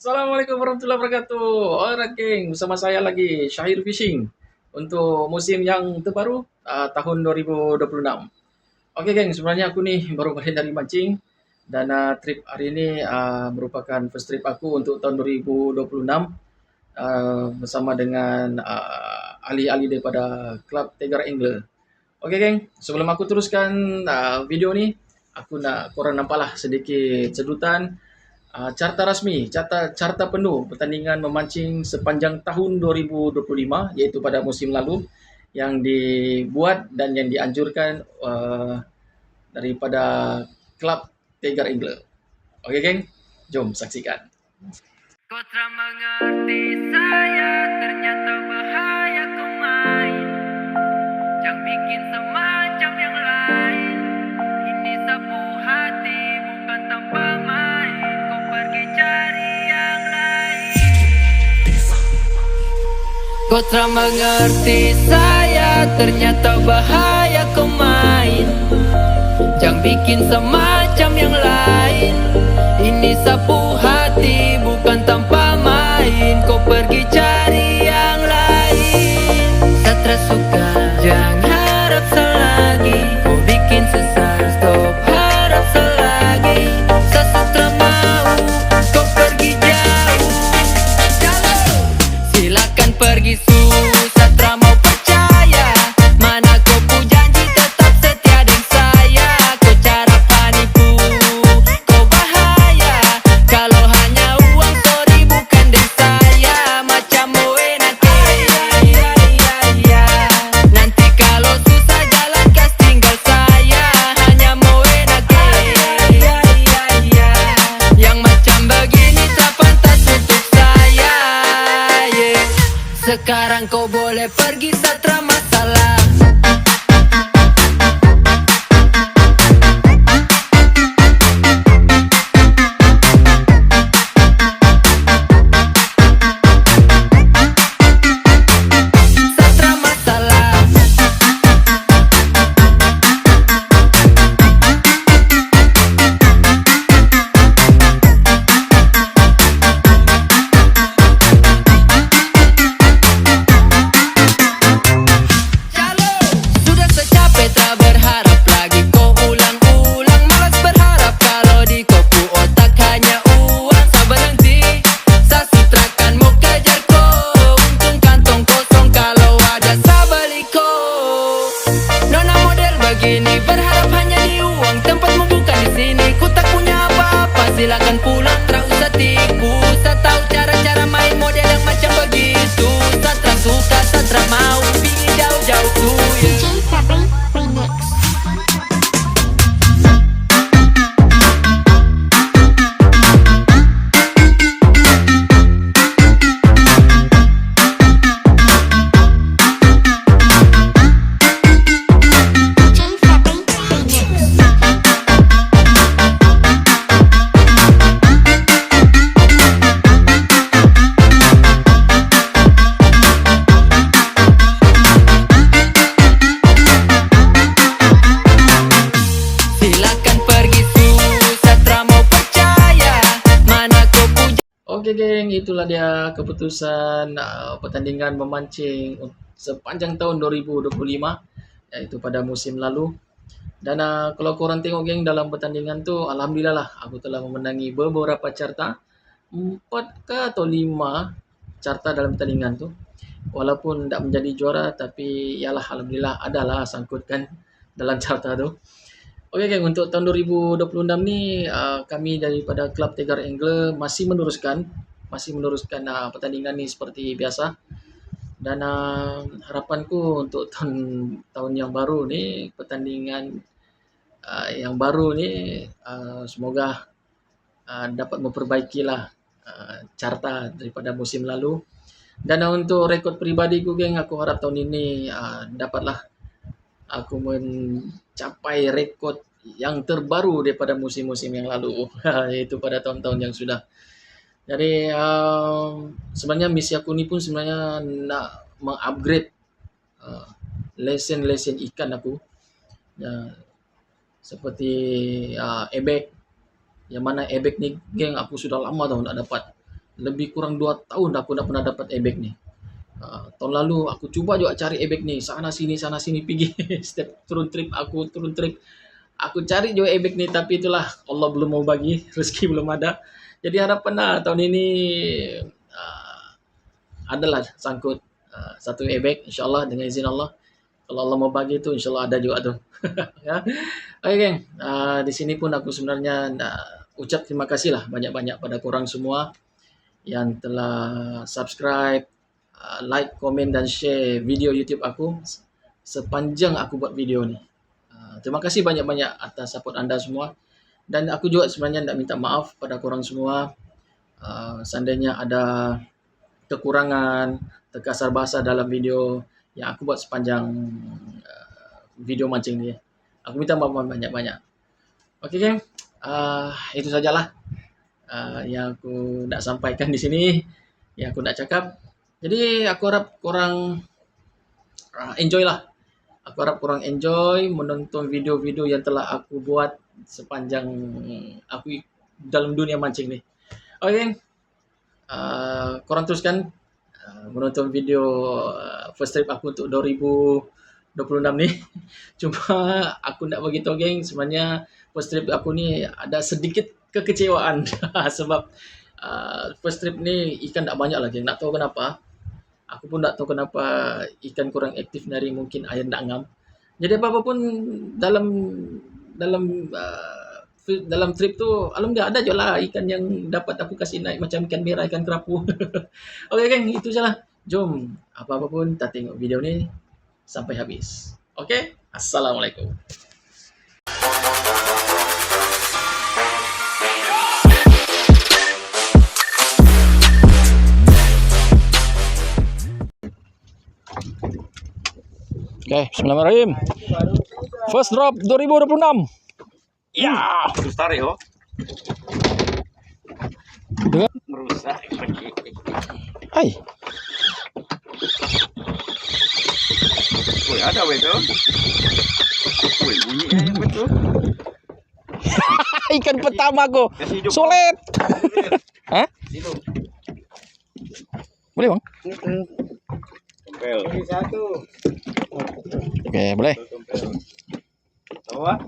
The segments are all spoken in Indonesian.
Assalamualaikum warahmatullahi wabarakatuh. Alright geng, bersama saya lagi Syahir Fishing untuk musim yang terbaru tahun 2026. Oke geng, sebenarnya aku nih baru balik dari mancing dan trip hari ini merupakan first trip aku untuk tahun 2026 bersama dengan ahli-ahli daripada Club Tegar Angler. Oke geng, sebelum aku teruskan video ni, aku nak korang nampaklah sedikit sedutan carta rasmi, carta penuh pertandingan memancing sepanjang tahun 2025 iaitu pada musim lalu yang dibuat dan yang dianjurkan daripada Club Tegar Angler. Okey geng, jom saksikan. Kau tak mengerti saya, ternyata bahaya kau main. Jangan bikin semacam yang lain. Ini sapu hati bukan tanpa main. Kau pergi cari yang lain. Kau tak mengerti saya, ternyata bahaya kau main. Jangan bikin semacam yang lain. Ini sapu hati bukan tanpa main. Kau pergi cari yang lain. Satra suka, jangan harap selagi. Kau bikin sesat, stop harap selagi. Sastra mau, kau pergi jauh. Silakan pergi Sastra mau percaya. Mana kau pu janji tetap setia dengan saya. Kau cara panipu, kau bahaya. Kalau hanya uang sorry bukan dengan saya. Macam mau enak nanti kalau susah jalan kas tinggal saya. Hanya mau enak yang macam begini tak pantas untuk saya. Sekarang kau boleh pergi Satra masalah. Satra masalah. Sudah secapek tak berharap lagi. Kau ulang-ulang malas berharap. Kalau di kopu otak hanya uang. Saya berhenti, saya sutrakan mau kejar kau. Untung kantong kosong kalau ada saya beli kau. Nona model begini berharap hanya di uang. Tempatmu bukan di sini. Ku tak punya apa-apa. Silakan pulang, tak usah tipu. Saya tahu cara-cara main model yang macam begitu. Satra suka, Satra mau. Pergi jauh-jauh tuh ya. DJ Febri Remix. DJ Febri Remix. Silakan pergi Satra mau percaya. Mana kau puja. Okey geng, itulah dia keputusan pertandingan memancing sepanjang tahun 2025 iaitu pada musim lalu. Dan kalau korang tengok geng dalam pertandingan tu, alhamdulillah lah aku telah memenangi beberapa carta. 4 ke atau 5 carta dalam pertandingan tu. Walaupun tak menjadi juara tapi yalah alhamdulillah adalah sangkutkan dalam carta tu. Okey geng, untuk tahun 2026 ni kami daripada Club Tegar Angler masih meneruskan pertandingan ni seperti biasa. Dan harapanku untuk tahun yang baru ni, pertandingan yang baru ni semoga dapat memperbaikilah carta daripada musim lalu. Dan untuk rekod peribadiku geng, aku harap tahun ini dapatlah aku mencapai rekod yang terbaru daripada musim-musim yang lalu iaitu pada tahun-tahun yang sudah. Jadi sebenarnya misi aku ni pun sebenarnya nak mengupgrade lesen-lesen ikan aku. Seperti airbag. Yang mana airbag ni geng aku sudah lama tau nak dapat. lebih kurang 2 tahun dah aku tak pernah dapat airbag ni. Tahun lalu aku cuba juga cari airbag ni, sana sini pergi. Setiap turun trip, aku cari juga airbag ni, tapi itulah Allah belum mau bagi, rezeki belum ada. Jadi harapanlah tahun ini uh, adalah sangkut satu airbag insyaallah dengan izin Allah. Kalau Allah mau bagi tu insyaallah ada juga tu. Ya. Okey geng, di sini pun aku sebenarnya nak ucap terima kasih lah banyak-banyak pada korang semua yang telah subscribe, like, komen dan share video YouTube aku sepanjang aku buat video ni. Terima kasih banyak-banyak atas support anda semua. Dan aku juga sebenarnya nak minta maaf pada korang semua. Seandainya ada kekurangan, terkasar bahasa dalam video yang aku buat sepanjang video mancing ni. Aku minta maaf banyak-banyak. Okey geng, itu sajalah yang aku nak sampaikan di sini, yang aku nak cakap. Jadi aku harap korang enjoy lah. Aku harap korang enjoy menonton video-video yang telah aku buat sepanjang aku dalam dunia mancing ni. Okay, korang teruskan menonton video first trip aku untuk 2026 ni. Cuma aku nak bagi tahu geng, sebenarnya first trip aku ni ada sedikit kekecewaan sebab first trip ni ikan tak banyak lagi. Nak tahu kenapa? Aku pun tak tahu kenapa ikan kurang aktif dari mungkin air tak ngam. Jadi apa-apa pun dalam dalam trip tu alhamdulillah ada je lah ikan yang dapat aku kasih naik macam ikan merah, ikan kerapu. Okey geng, itu je lah. Jom apa-apa pun kita tengok video ni sampai habis. Okey? Assalamualaikum. Okay, bismillahirrahmanirrahim. First drop 2026. Ya. Terus tarik oh. Dengar? Merusak lagi. Hai. Woi, ada weh tu. Woi, bunyinya yang betul. Ikan pertama aku. Kasih hidup. Sulit. Hah? Hidup. Boleh bang? Tompel. Satu. Okey, boleh. Tompel. Tahu ah?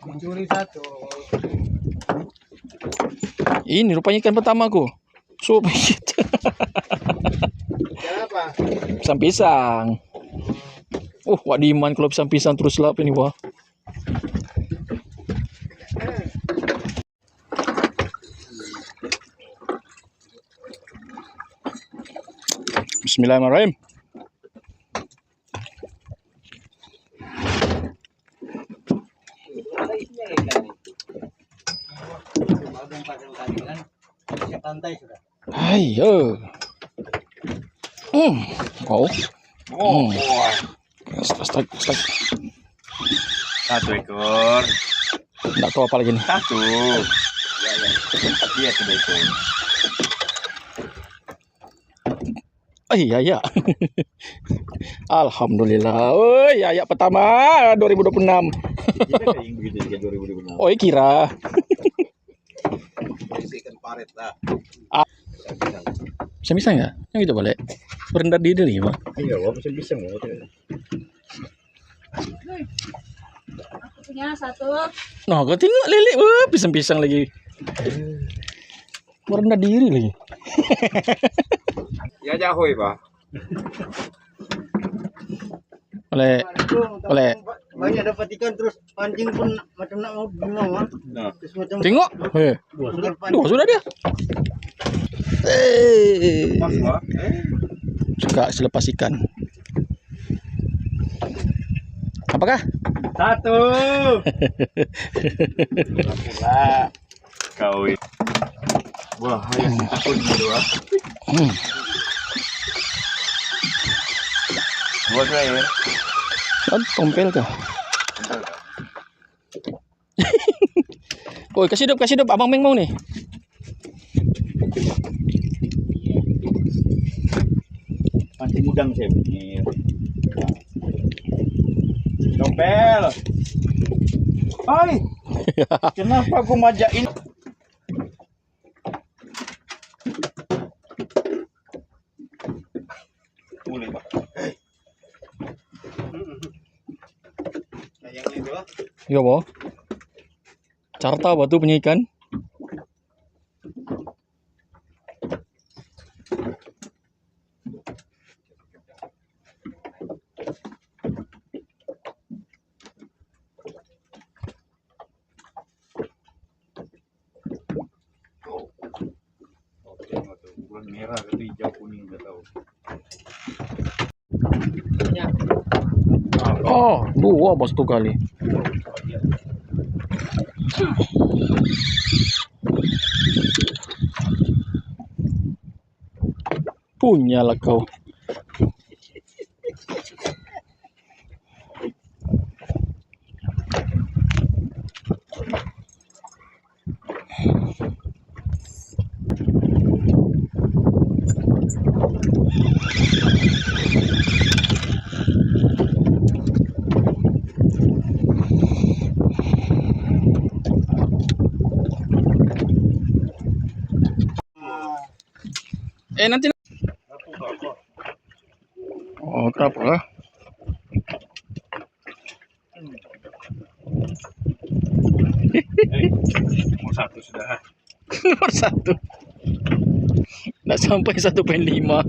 Mencuri satu. Ini rupanya ikan pertama aku. So, Siapa? pisang-pisang. Wak Diman kalau pisang-pisang terus lap ini wah. Bismillahirrahmanirrahim. Ada isinya ikan ni. Pasang tadi kan. Ke pantai sudah. Ayo. Oh. Oh, Hmm. wah. Start. Satu ekor. Tak tahu apa lagi ni. Satu. Dia tu ekor. Ya. Alhamdulillah. Oi, ayak pertama 2026. Kita kayak yang begitu juga 2026. Oi, kira. Ikan paret lah. Pisang-pisang ya? Yang kita balik. Berendah diri lagi, Pak. Iya, wah macam pisang oh. Aku punya satu. Nah, kau tengok lele, wah, pisang-pisang lagi. Merendah diri lagi. Ya jahoy pak. Boleh. Banyak dapat ikan terus pancing pun macam nak mau bunuh ah. Nah. Terus macam Tengok. sudah pancing. Duh, sudah dia. Pas pak. Suka selepas ikan. Apakah? Satu. Lah. Kau ini. Wah, yang takut dua. Buat saya. Kan tompel kah? Oi, kasih hidup. Abang Meng mau ni. Pancing udang saya ini. Tompel. Hai. Kenapa aku majakin? Boleh pak. Sayangnya itu lah. Iya, boh. Carta batu punya ikan. Oke, nggak tahu. Bulan merah atau hijau kuning nggak tahu. Oh, dua bos tuh kali. Punya lah kau. Nanti. Oh, kerap lah. Nomor 1 sudah. Nomor 1. Nggak sampai 1,5.